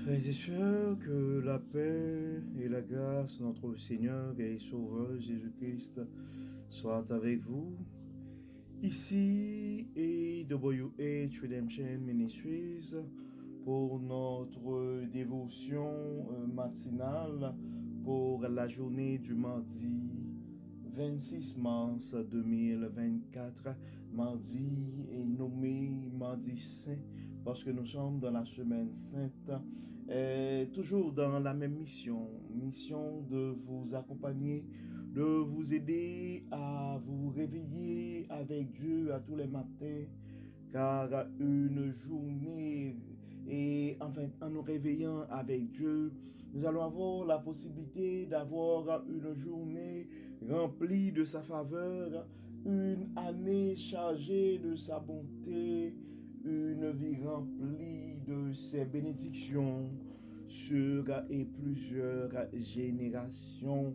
Frères et sœurs, que la paix et la grâce de notre Seigneur et Sauveur Jésus-Christ soient avec vous. Ici et WH Redemption Ministries pour notre dévotion matinale pour la journée du mardi 26 mars 2024. Mardi est nommé Mardi Saint parce que nous sommes dans la semaine sainte, toujours dans la même mission de vous accompagner, de vous aider à vous réveiller avec Dieu à tous les matins, car une journée, et enfin en nous réveillant avec Dieu, nous allons avoir la possibilité d'avoir une journée remplie de sa faveur, une année chargée de sa bonté, une vie remplie de ses bénédictions sur et plusieurs générations.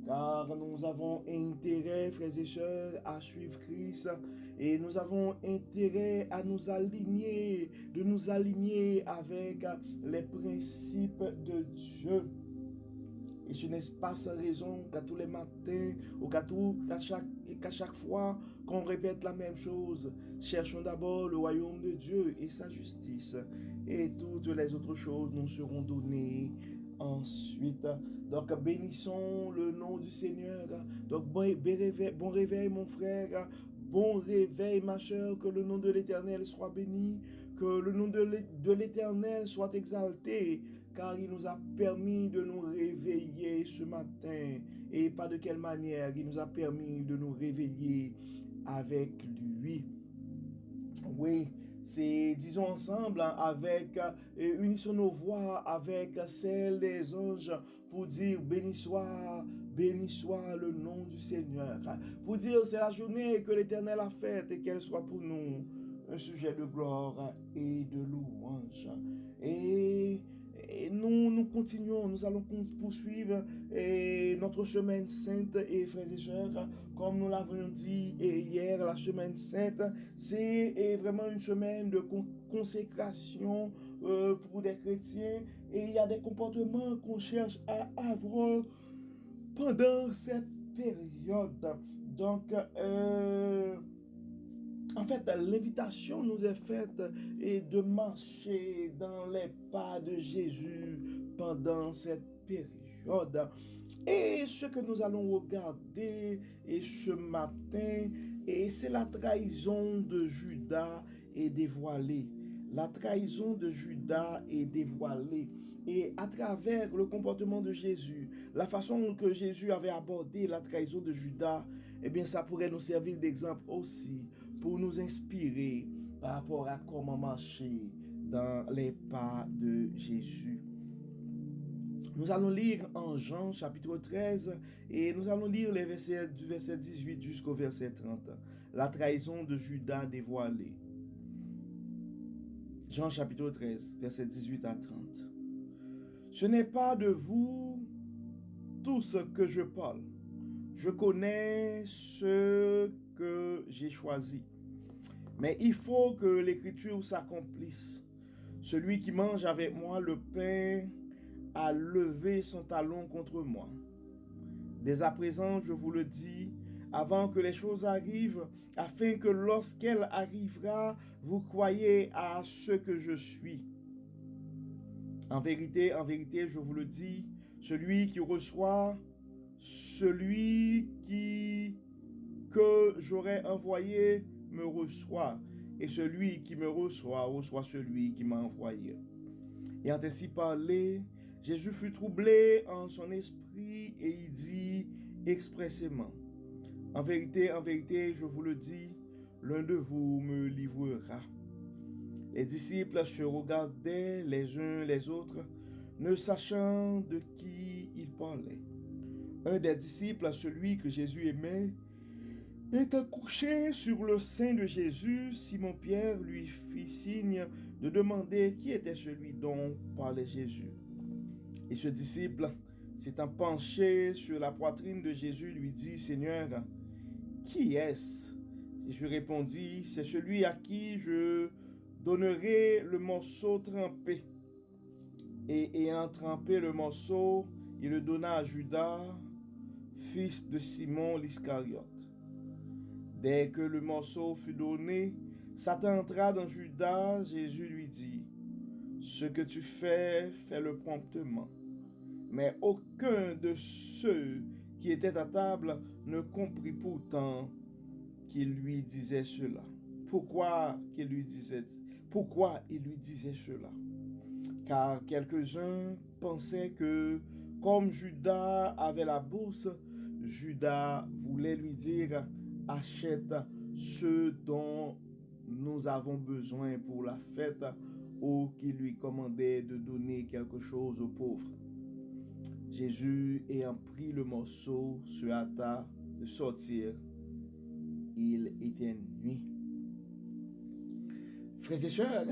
Car nous avons intérêt, frères et sœurs, à suivre Christ et nous avons intérêt à de nous aligner avec les principes de Dieu. Et ce n'est pas sans raison qu'à tous les matins ou qu'à chaque fois qu'on répète la même chose, cherchons d'abord le royaume de Dieu et sa justice, et toutes les autres choses nous seront données ensuite. Donc bénissons le nom du Seigneur. Donc bon réveil mon frère, bon réveil ma soeur, que le nom de l'Éternel soit béni, que le nom de l'Éternel soit exalté, car il nous a permis de nous réveiller ce matin. Et pas de quelle manière, il nous a permis de nous réveiller avec lui. Oui, c'est, disons ensemble, unissons nos voix avec celles des anges pour dire béni soit le nom du Seigneur. Pour dire c'est la journée que l'Éternel a faite et qu'elle soit pour nous un sujet de gloire et de louange. Et, nous continuons, nous allons poursuivre notre semaine sainte et frères et sœurs, comme nous l'avons dit hier, la semaine sainte, c'est vraiment une semaine de consécration pour des chrétiens et il y a des comportements qu'on cherche à avoir pendant cette période. Donc, en fait, l'invitation nous est faite et de marcher dans les pas de Jésus pendant cette période. Et ce que nous allons regarder et ce matin, et c'est la trahison de Judas est dévoilée. La trahison de Judas est dévoilée. Et à travers le comportement de Jésus, la façon que Jésus avait abordé la trahison de Judas, eh bien, ça pourrait nous servir d'exemple aussi pour nous inspirer par rapport à comment marcher dans les pas de Jésus. Nous allons lire en Jean chapitre 13 et nous allons lire les versets du verset 18 jusqu'au verset 30. La trahison de Judas dévoilée. Jean chapitre 13, verset 18 à 30. Ce n'est pas de vous tous que je parle. Je connais ce que j'ai choisi. Mais il faut que l'écriture s'accomplisse. Celui qui mange avec moi le pain a levé son talon contre moi. Dès à présent, je vous le dis, avant que les choses arrivent, afin que lorsqu'elle arrivera, vous croyez à ce que je suis. En vérité, je vous le dis, celui qui reçoit, que j'aurais envoyé me reçoit, et celui qui me reçoit celui qui m'a envoyé. Et en ainsi parlé, Jésus fut troublé en son esprit et il dit expressément, en vérité, je vous le dis, l'un de vous me livrera. Les disciples se regardaient les uns les autres, ne sachant de qui ils parlaient. Un des disciples, celui que Jésus aimait, étant couché sur le sein de Jésus, Simon-Pierre lui fit signe de demander qui était celui dont parlait Jésus. Et ce disciple, s'étant penché sur la poitrine de Jésus, lui dit, Seigneur, qui est-ce? Jésus répondit, c'est celui à qui je donnerai le morceau trempé. et ayant trempé le morceau, il le donna à Judas, fils de Simon l'Iscariote. Dès que le morceau fut donné, Satan entra dans Judas. Jésus lui dit, « Ce que tu fais, fais-le promptement. » Mais aucun de ceux qui étaient à table ne comprit pourtant qu'il lui disait cela. Pourquoi il lui disait cela? Car quelques-uns pensaient que, comme Judas avait la bourse, Judas voulait lui dire, « Achète ce dont nous avons besoin pour la fête » ou qu'il lui commandait de donner quelque chose aux pauvres. Jésus, ayant pris le morceau, se hâta de sortir. Il était nuit. Frères et sœurs,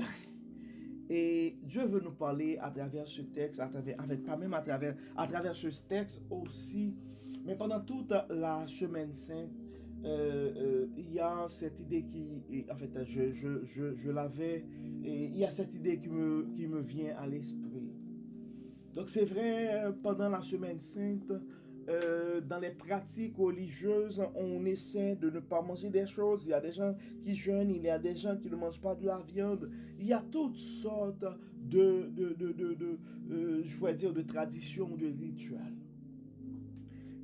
et Dieu veut nous parler à travers ce texte, à travers ce texte aussi, mais pendant toute la semaine sainte, il y a cette idée il y a cette idée qui me vient à l'esprit. Donc c'est vrai, pendant la semaine sainte, dans les pratiques religieuses, on essaie de ne pas manger des choses. Il y a des gens qui jeûnent, il y a des gens qui ne mangent pas de la viande. Il y a toutes sortes de traditions, de rituels.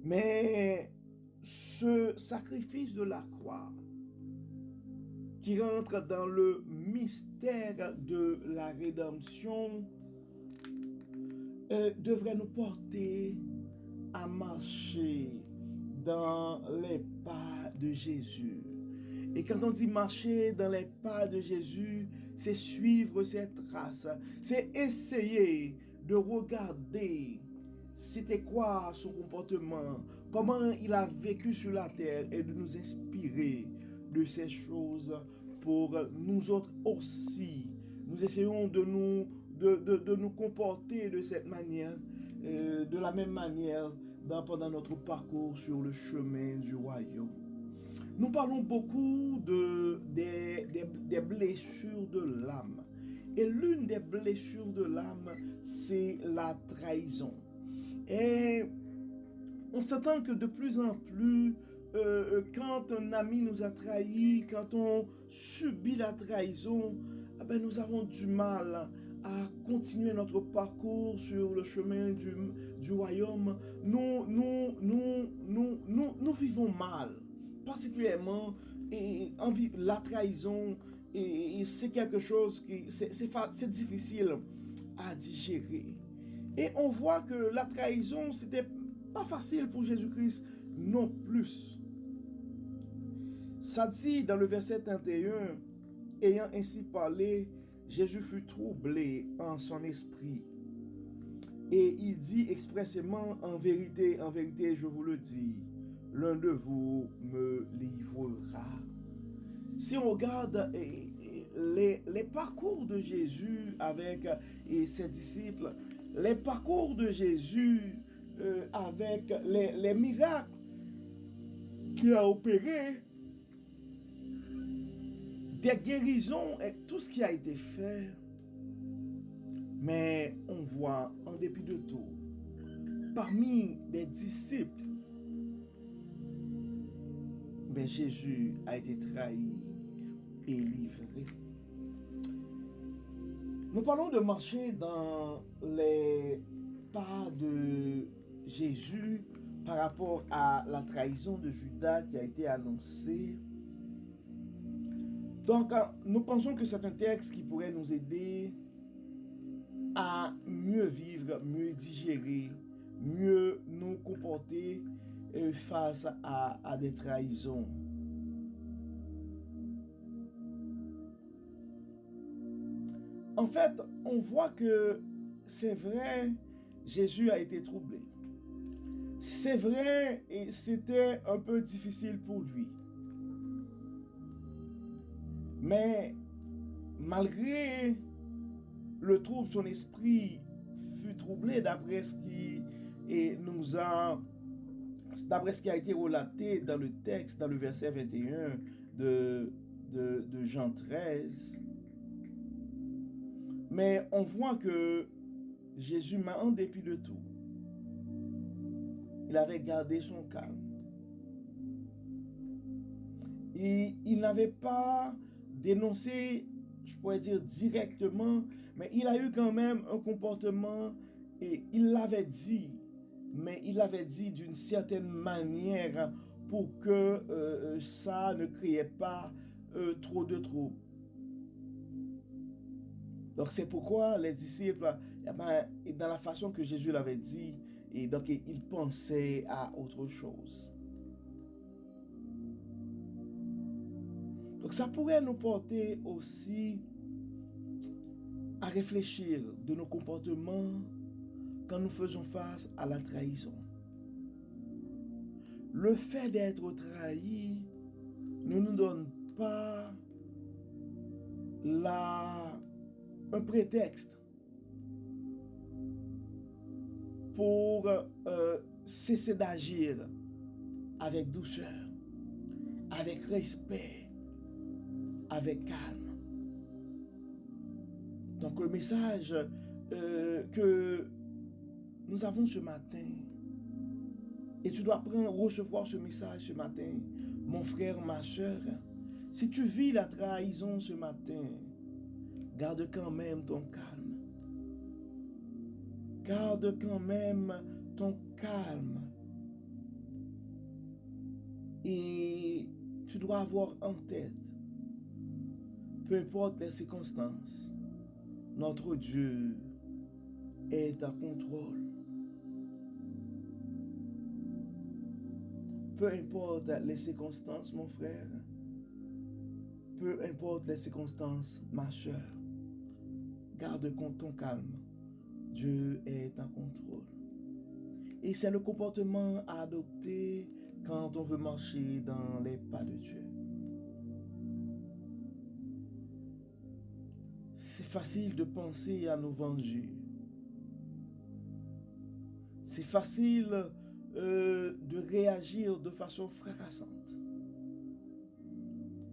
Mais ce sacrifice de la croix, qui rentre dans le mystère de la rédemption, devrait nous porter à marcher dans les pas de Jésus. Et quand on dit marcher dans les pas de Jésus, c'est suivre ses traces, c'est essayer de regarder c'était quoi son comportement, comment il a vécu sur la terre et de nous inspirer de ces choses pour nous autres aussi. Nous essayons de nous comporter de cette manière, de la même manière pendant notre parcours sur le chemin du royaume. Nous parlons beaucoup des blessures de l'âme. Et l'une des blessures de l'âme, c'est la trahison. Et on s'attend que de plus en plus, quand un ami nous a trahis, quand on subit la trahison, nous avons du mal à continuer notre parcours sur le chemin du royaume. Nous vivons mal, particulièrement la trahison. Et c'est quelque chose qui c'est difficile à digérer. Et on voit que la trahison, c'était pas facile pour Jésus-Christ non plus. Ça dit dans le verset 31, ayant ainsi parlé, Jésus fut troublé en son esprit. Et il dit expressément, en vérité, je vous le dis, l'un de vous me livrera. Si on regarde les parcours de Jésus avec ses disciples, les parcours de Jésus avec les miracles qu'il a opérés, des guérisons et tout ce qui a été fait, mais on voit, en dépit de tout, parmi les disciples, Jésus a été trahi et livré. Nous parlons de marcher dans les pas de Jésus par rapport à la trahison de Judas qui a été annoncée. Donc, nous pensons que c'est un texte qui pourrait nous aider à mieux vivre, mieux digérer, mieux nous comporter face à des trahisons. En fait, on voit que c'est vrai, Jésus a été troublé. C'est vrai, et c'était un peu difficile pour lui. Mais malgré le trouble, son esprit fut troublé d'après ce qui a été relaté dans le texte, dans le verset 21 de Jean 13. Mais on voit que Jésus, en dépit de tout, il avait gardé son calme. Et il n'avait pas dénoncé, je pourrais dire directement, mais il a eu quand même un comportement, et il l'avait dit, mais il l'avait dit d'une certaine manière pour que ça ne créait pas trop de troubles. Donc c'est pourquoi les disciples, dans la façon que Jésus l'avait dit, et donc ils pensaient à autre chose. Donc ça pourrait nous porter aussi à réfléchir de nos comportements quand nous faisons face à la trahison. Le fait d'être trahi ne nous donne pas un prétexte pour cesser d'agir avec douceur, avec respect, avec calme. Donc le message que nous avons ce matin, et tu dois recevoir ce message ce matin, mon frère, ma soeur, si tu vis la trahison ce matin, garde quand même ton calme. Garde quand même ton calme. Et tu dois avoir en tête, peu importe les circonstances, notre Dieu est en contrôle. Peu importe les circonstances, mon frère, peu importe les circonstances, ma soeur, garde ton calme. Dieu est en contrôle. Et c'est le comportement à adopter quand on veut marcher dans les pas de Dieu. C'est facile de penser à nous venger. C'est facile de réagir de façon fracassante.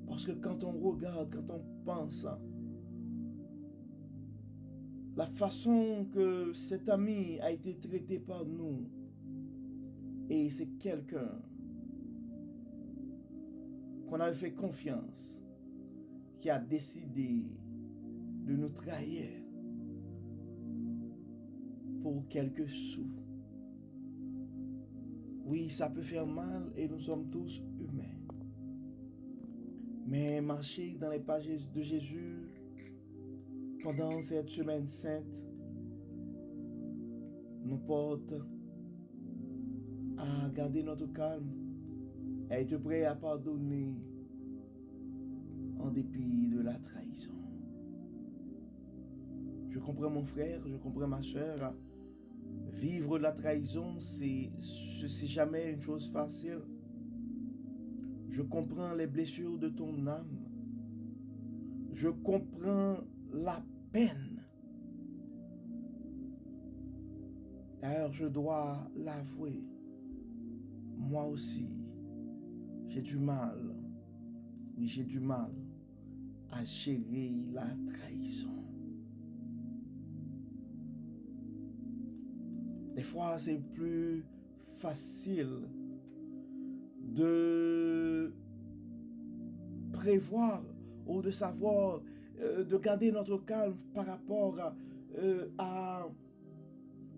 Parce que quand on regarde, quand on pense, la façon que cet ami a été traité par nous, et c'est quelqu'un qu'on avait fait confiance, qui a décidé de nous trahir pour quelques sous. Oui, ça peut faire mal et nous sommes tous humains. Mais marcher dans les pas de Jésus pendant cette semaine sainte nous porte à garder notre calme, à être prêt à pardonner en dépit de la trahison. Je comprends mon frère, je comprends ma soeur. Vivre la trahison, c'est jamais une chose facile. Je comprends les blessures de ton âme. Je comprends la peine. D'ailleurs, je dois l'avouer. Moi aussi, j'ai du mal. Oui, j'ai du mal à gérer la trahison. Des fois, c'est plus facile de prévoir ou de savoir, de garder notre calme par rapport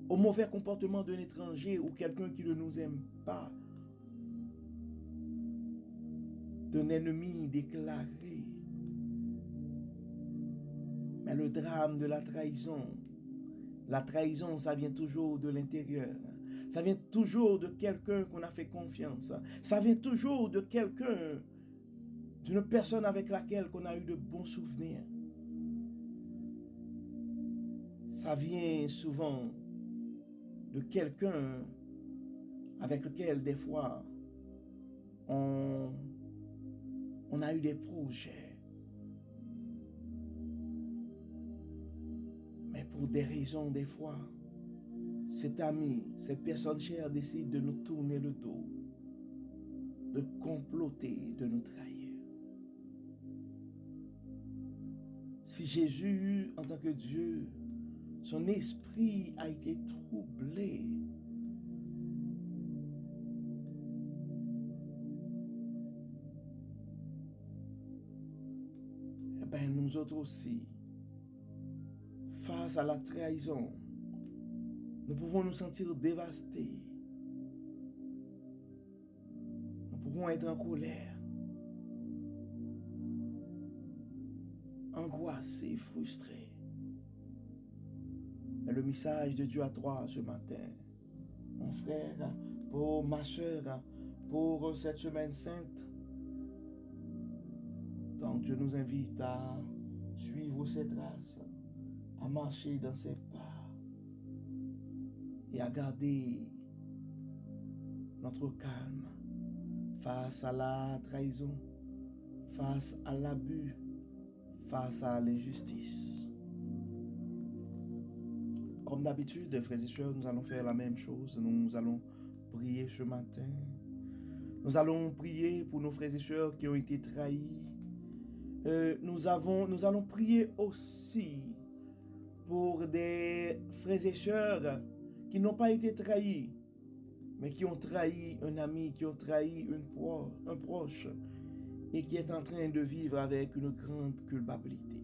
au mauvais comportement d'un étranger ou quelqu'un qui ne nous aime pas, d'un ennemi déclaré. Mais le drame de la trahison, ça vient toujours de l'intérieur. Ça vient toujours de quelqu'un qu'on a fait confiance. Ça vient toujours de quelqu'un, d'une personne avec laquelle on a eu de bons souvenirs. Ça vient souvent de quelqu'un avec lequel des fois on a eu des projets. Mais pour des raisons des fois, cet ami, cette personne chère décide de nous tourner le dos, de comploter, de nous trahir. Si Jésus, en tant que Dieu, son esprit a été troublé. Eh bien, nous autres aussi, face à la trahison, nous pouvons nous sentir dévastés. Nous pouvons être en colère, angoissés, frustrés. Mais le message de Dieu à toi ce matin, mon frère, pour ma soeur, pour cette semaine sainte, donc Dieu nous invite à suivre ses traces, à marcher dans ses pas et à garder notre calme face à la trahison, face à l'abus, face à l'injustice. Comme d'habitude, frères et sœurs, nous allons faire la même chose. Nous allons prier ce matin. Nous allons prier pour nos frères et sœurs qui ont été trahis. Nous allons prier aussi pour des frères et sœurs qui n'ont pas été trahis, mais qui ont trahi un ami, qui ont trahi un proche et qui est en train de vivre avec une grande culpabilité.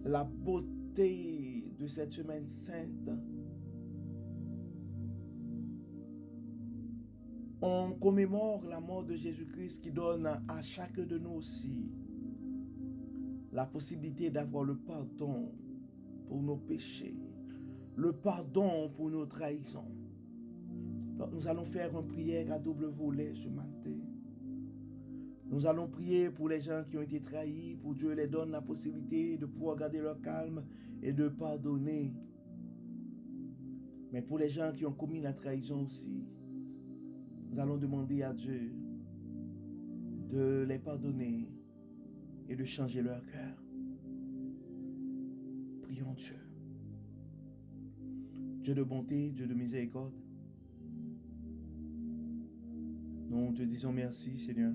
La beauté de cette semaine sainte, on commémore la mort de Jésus-Christ qui donne à chacun de nous aussi la possibilité d'avoir le pardon pour nos péchés, le pardon pour nos trahisons. Donc nous allons faire une prière à double volet ce matin. Nous allons prier pour les gens qui ont été trahis, pour Dieu les donne la possibilité de pouvoir garder leur calme et de pardonner. Mais pour les gens qui ont commis la trahison aussi, nous allons demander à Dieu de les pardonner et de changer leur cœur. Prions Dieu. Dieu de bonté, Dieu de miséricorde, nous te disons merci Seigneur.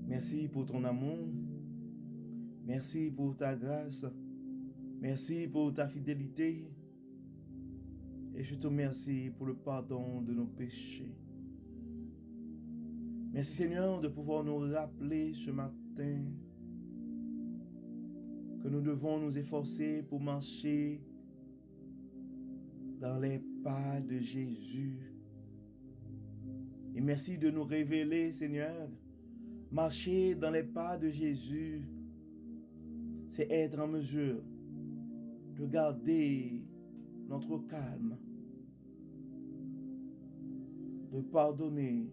Merci pour ton amour. Merci pour ta grâce. Merci pour ta fidélité. Et je te remercie pour le pardon de nos péchés. Merci Seigneur de pouvoir nous rappeler ce matin que nous devons nous efforcer pour marcher dans les pas de Jésus. Et merci de nous révéler, Seigneur, marcher dans les pas de Jésus, c'est être en mesure de garder notre calme, de pardonner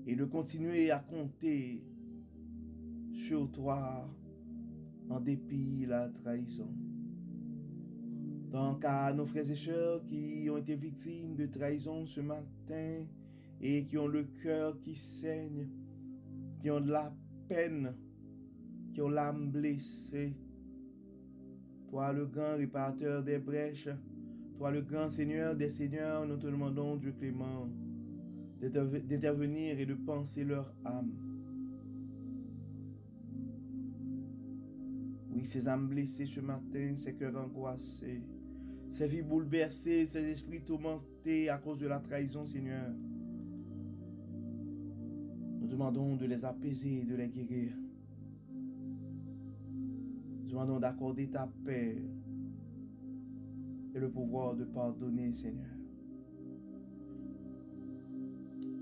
et de continuer à compter sur toi en dépit de la trahison. Donc à nos frères et sœurs qui ont été victimes de trahison ce matin et qui ont le cœur qui saigne, qui ont de la peine, qui ont l'âme blessée, toi le grand réparateur des brèches, toi le grand Seigneur des seigneurs, nous te demandons, Dieu clément, d'intervenir et de penser leur âme. Oui, ces âmes blessées ce matin, ces cœurs angoissés, ces vies bouleversées, ces esprits tourmentés à cause de la trahison, Seigneur. Nous demandons de les apaiser et de les guérir. Nous demandons d'accorder ta paix et le pouvoir de pardonner, Seigneur.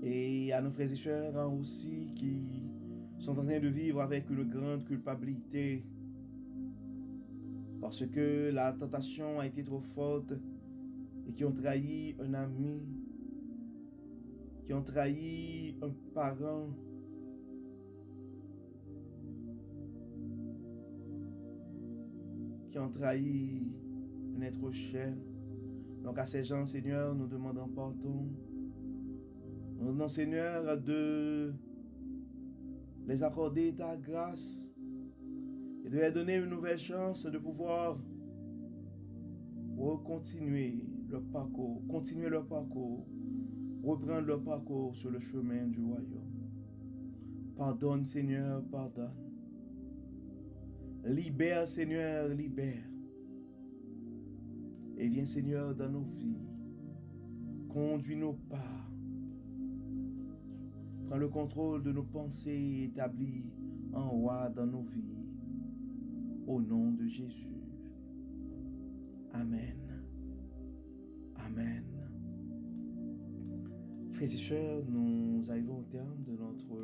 Et à nos frères et sœurs aussi qui sont en train de vivre avec une grande culpabilité parce que la tentation a été trop forte et qui ont trahi un ami, qui ont trahi un parent, qui ont trahi un être cher. Donc à ces gens, Seigneur, nous demandons pardon. Nous demandons, Seigneur, de les accorder ta grâce et de leur donner une nouvelle chance de pouvoir continuer leur parcours, reprendre leur parcours sur le chemin du royaume. Pardonne, Seigneur, pardonne. Libère, Seigneur, libère. Et viens, Seigneur, dans nos vies. Conduis nos pas. Prends le contrôle de nos pensées établies en roi dans nos vies. Au nom de Jésus. Amen. Amen. Frères et sœurs, nous arrivons au terme de notre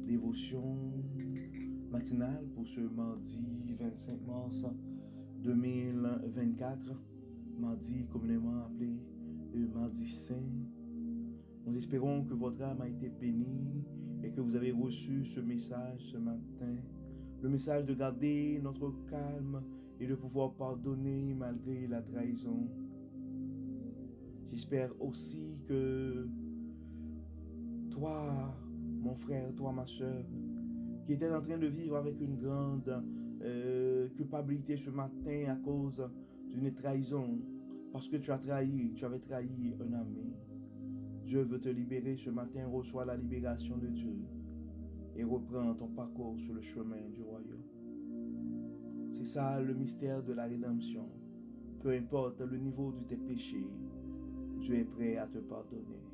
dévotion matinale pour ce mardi 25 mars 2024, mardi communément appelé mardi saint. Nous espérons que votre âme a été bénie et que vous avez reçu ce message ce matin, le message de garder notre calme et de pouvoir pardonner malgré la trahison. J'espère aussi que toi, mon frère, toi, ma soeur, qui était en train de vivre avec une grande culpabilité ce matin à cause d'une trahison, parce que tu avais trahi un ami. Dieu veut te libérer ce matin, reçois la libération de Dieu et reprends ton parcours sur le chemin du royaume. C'est ça le mystère de la rédemption. Peu importe le niveau de tes péchés, Dieu est prêt à te pardonner.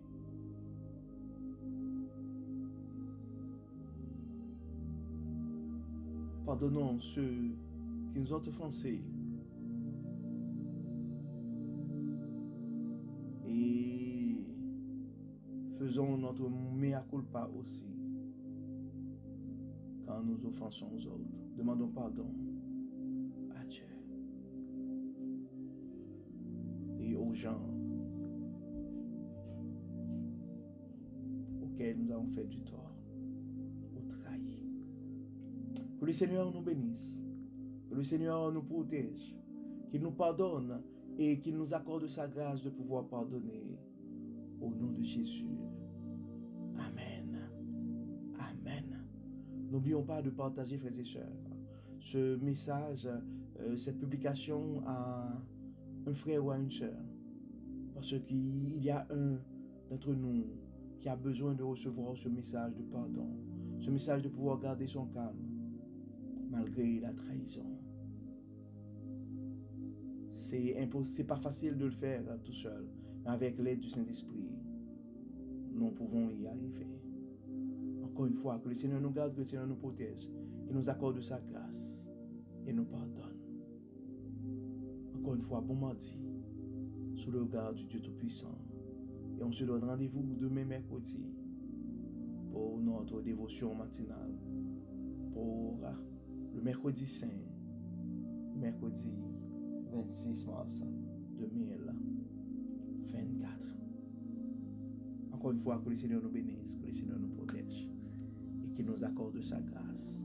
Pardonnons ceux qui nous ont offensés et faisons notre mea culpa aussi quand nous offensons aux autres. Demandons pardon à Dieu et aux gens auxquels nous avons fait du tort ou trahi. Que le Seigneur nous bénisse, que le Seigneur nous protège, qu'il nous pardonne et qu'il nous accorde sa grâce de pouvoir pardonner. Au nom de Jésus. Amen. Amen. N'oublions pas de partager, frères et sœurs, ce message, cette publication à un frère ou à une sœur. Parce qu'il y a un d'entre nous qui a besoin de recevoir ce message de pardon, ce message de pouvoir garder son calme malgré la trahison. C'est pas facile de le faire tout seul, mais avec l'aide du Saint-Esprit, nous pouvons y arriver. Encore une fois, que le Seigneur nous garde, que le Seigneur nous protège, qu'il nous accorde sa grâce et nous pardonne. Encore une fois, bon mardi, sous le regard du Dieu Tout-Puissant. Et on se donne rendez-vous demain mercredi pour notre dévotion matinale, pour le mercredi saint, mercredi 26 mars 2024. Encore une fois, que le Seigneur nous bénisse, que le Seigneur nous protège et qu'il nous accorde sa grâce.